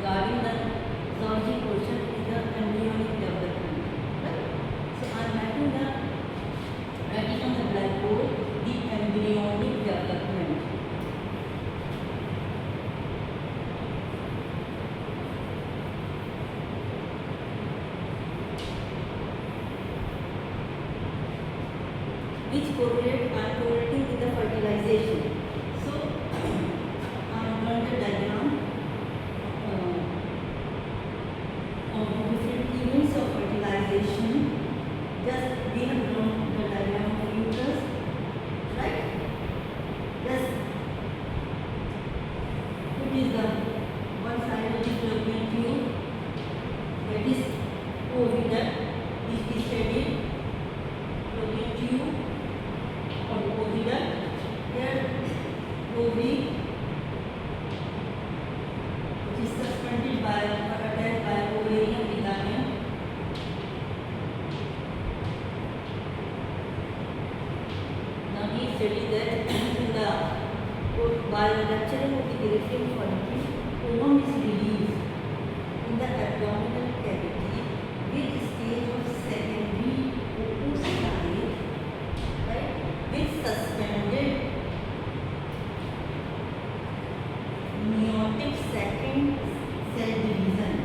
regarding the zoology portion is the embryonic development. Right? So I am writing on the blackboard the embryonic development. Which correlate are correlating with the fertilization. So I have drawn the diagram of different events of fertilization. Just we have drawn the diagram of uterus, right? Yes. It is the one side of the fallopian tube, that is oviduct, is the studied fallopian tube or oviduct. Here ovary, which is suspended by or attached by ovarian ligament. Now we study that in the by the rupturing of the peripheral follicle, ovum is released in the abdominal cavity with stage of secondary oocyte, right, with suspended meiotic second cell division.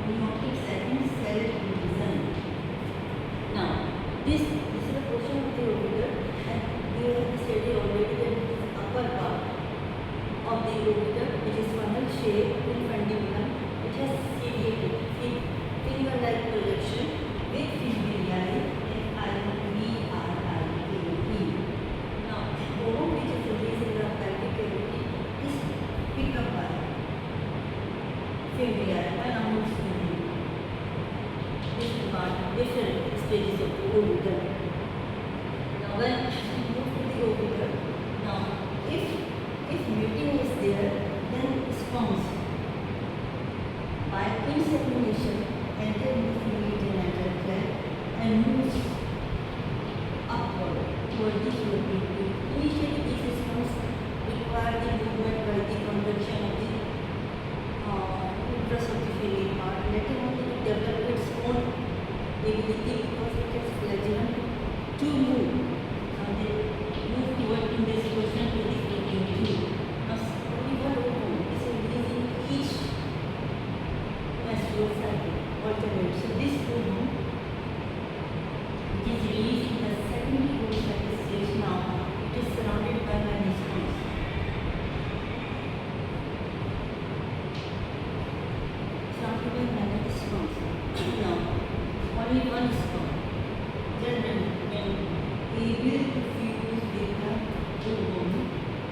Meiotic second cell division. Now, this is a portion of the oviduct, and we have studied already that the upper part of the oviduct, which is funnel shape in fundibulum, which has ciliated finger-like projection with fibrilli, F-I-V-R-I-L-E. Now, ovum, which is released in the pelvic cavity, is picked up by fibrilli, by Amour's fibrilli. This is part different stages of the oviduct. Now, when we move to the oviduct, now if mating is there, then sperms by insemination enter into the genital tract and moves upward toward the fallopian tube. Initially, these sperms require the movement by the contraction of the uterus of the female part. Later on, it develops its own ability because it has flagellum to move. They move toward in this position to the fallopian tube. Now, only one ovum is released in each menstrual cycle, alternate. So this ovum, which is released in the secondary oocyte stage, now it is surrounded by many sperms. Surrounded by many sperms. Now, only one sperm generally when able to fuse with the ovum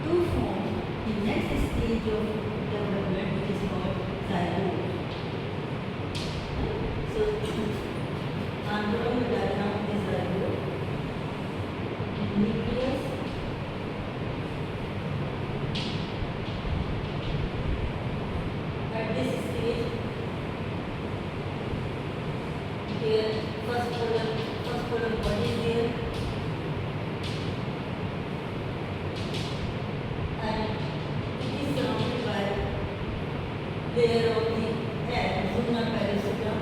to form the next stage of development, which is called zygote. So, I am drawing the diagram of the zygote. Nucleus, at this stage, here first polar body is there, and it is surrounded by layer of the egg, Zuna parasita.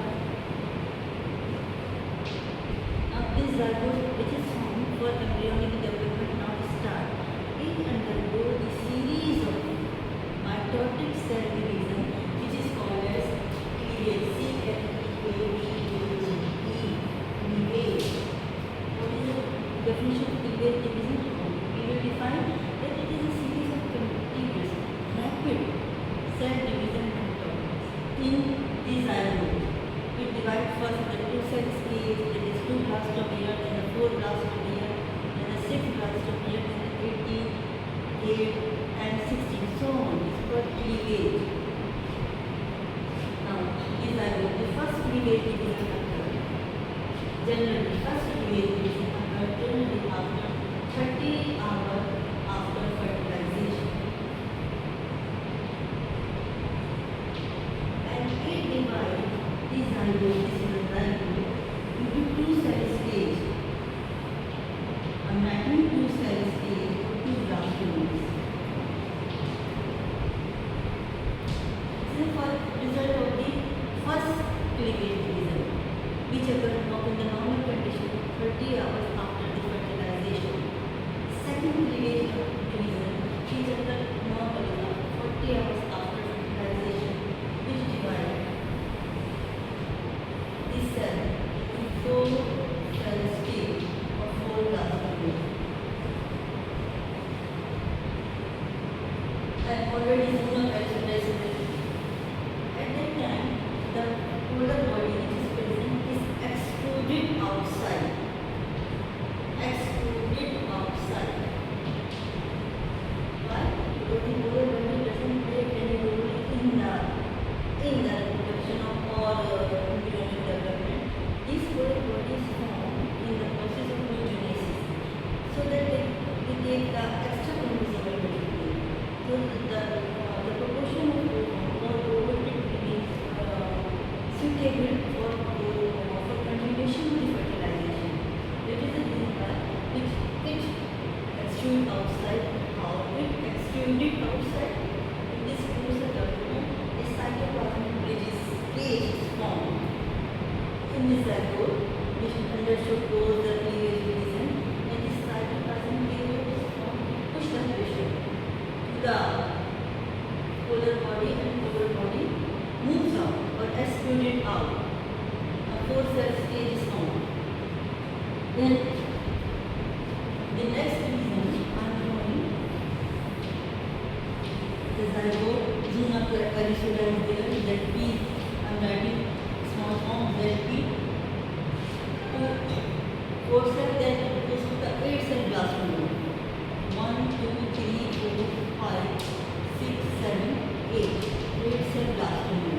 Now this zygote, which is formed for embryonic development, now start. It undergoes the series of mitotic cell division, which is called as cleavage. C-L-E-A-V-A-G-E. Cleavage. What is the definition of cleavage division? We will define that it is a series of continuous, rapid cell division in the zygote. It divides first the two cell stage, that is 2 blastomere, then the 4 blastomere, then the 6 blastomere, then the 18, 8, and 16. So on. It's called cleavage. Now, the zygote, the first cleavage division occurs. Generally, first cleavage division occurs generally after 30 hours after fertilization. And it divides the zygote, this is the zygote, into 2 cell stages. I'm writing 2 cell stage or 2 blastomeres. in cleavage division is occurred normally 40 hours after fertilization, which divide this cell in 4-cell stage or 4 plasmids. And already Zuna expressed at that time the polar body which is present is extruded outside. Extruded outside. Why? Because the polar body doesn't play any role in the reproduction of or embryonic development. These polar bodies form in the process of oogenesis, so that they take the extra chromosomal material. So the proportion of oocyte is suitable for continuation of the fertilization. That is the reason why it extrude outside. How it extruded outside? In this process of development, a cytoplasmic cage is formed in the zygote, which undergoes the cleavage division, and this cytoplasmic cage is formed to push the pressure to the polar body, and polar body moves out or extruded out. A 4-cell stage is formed. Then the next division I am drawing the zygote. Zuna Parisoda is there. ZP I am writing small form ZP. 4-cell, then it goes to the 8-cell blastoma. 1, 2, 3, 4, 5, 6, 7, 8. 8-cell blastoma.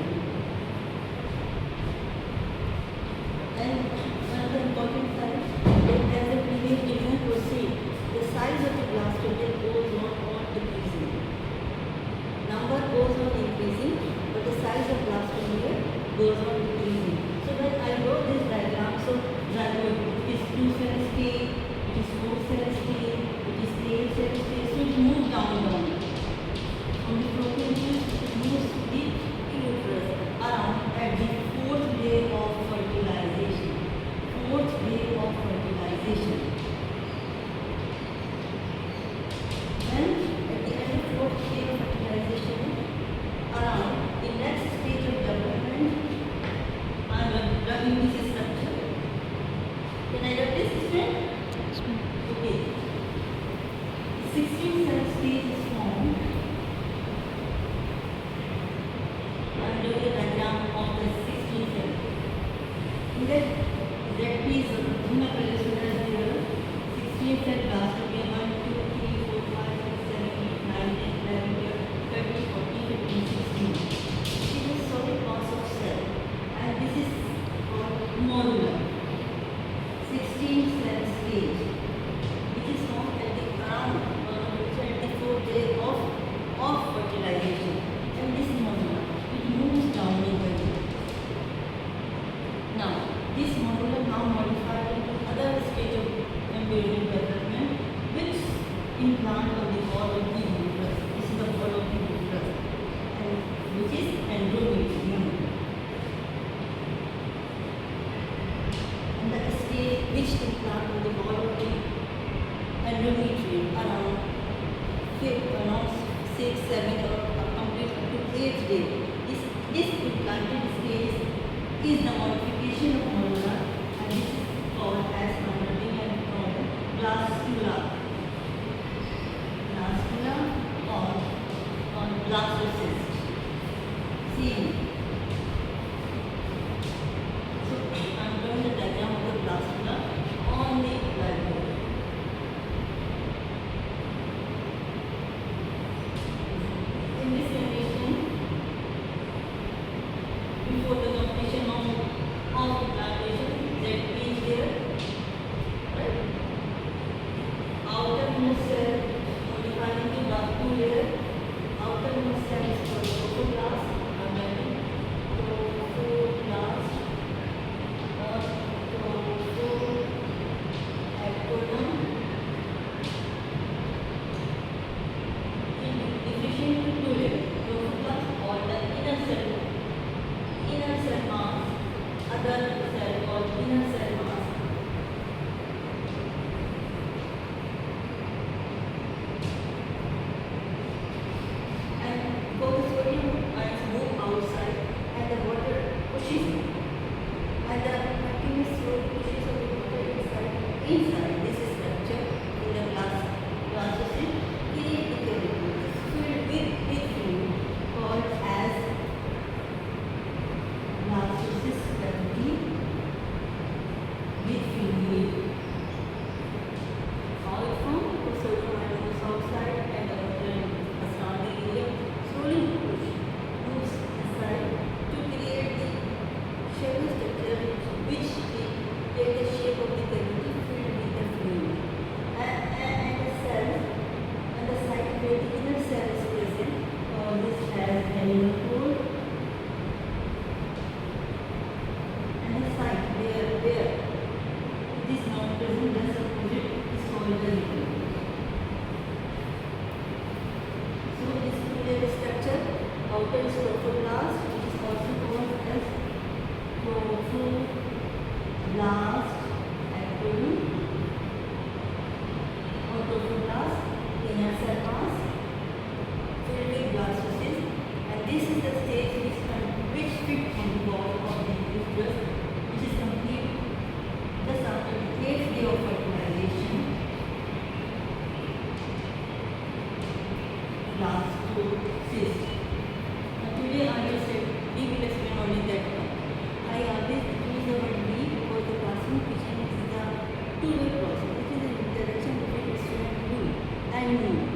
And another important fact, that as the cleavage division proceeds, the size of the blastoma goes on decreasing. Number goes on increasing, but the size of blastoma goes on decreasing. So when I wrote this diagram, so zygote, it is 2-cell stage, it is 4-cell stage, it is 8-cell stage, so it moves down. From the procreation, it moves to the uterus around at the 4th day of fertilization. 4th day of fertilization. Then at the end of 4th day of fertilization, around the next stage of development, I am drawing this structure. Can I draw this straight? Okay. 16-cell stage is formed. I am drawing a diagram of the 16-cell. In that ZP is Zuna Parisoda is there. 16-cell blastoma 1, 2, 3, 4, 5, 6, 7, 8, 9, 10, 11, 12, 13, 14, 15, 16. It is a solid mass of cell, and this is called morula. 16-cell stage, which is formed at the around 24th day of fertilization. And this morula, it moves down in the day. Now, this morula now modified into other stage of embryonic development, which implant on the wall of the uterus. This is the wall of the uterus, and which is endometrium. And the stage which implant on the wall of the endometrium around 6, 7 or complete up to 8th day. This implanted stage is the modification of morula, and this is called as converting and called blastula. Blastula or blastocyst. See. So I am drawing the diagram of the blastula on the blackboard. In this condition, before the completion of implantation, ZP is there, right? Outermost cell modified into two layer. Outermost cell is called protoplast, and then sodium ions move outside and the water pushes in. And the continuous flow pushes of the water inside this structure in the glass system create the cavity filled with fluid called as glass cavity with fluid. How it formed? The sodium ion moves outside and the water surrounding area slowly moves inside to create the shallow structure which take the shape of the cavity filled with the fluid. And the cells and the site where the inner cell is present, this has animal core, and the site where it is not present, thus opposite is called the nucleus. So this is the structure. Outer is trophoblast, which is also known as trophoblast abdomen or trophoblast, inner surface filled with blastocysts, and this is the stage which fit on the wall of the nucleus, which is complete just after the 8th day of fertilization. Blastocyst. Today I will say we will explain only that one. I always use the word we because the classroom teaching is the two-way process. It is an interaction between student you and me.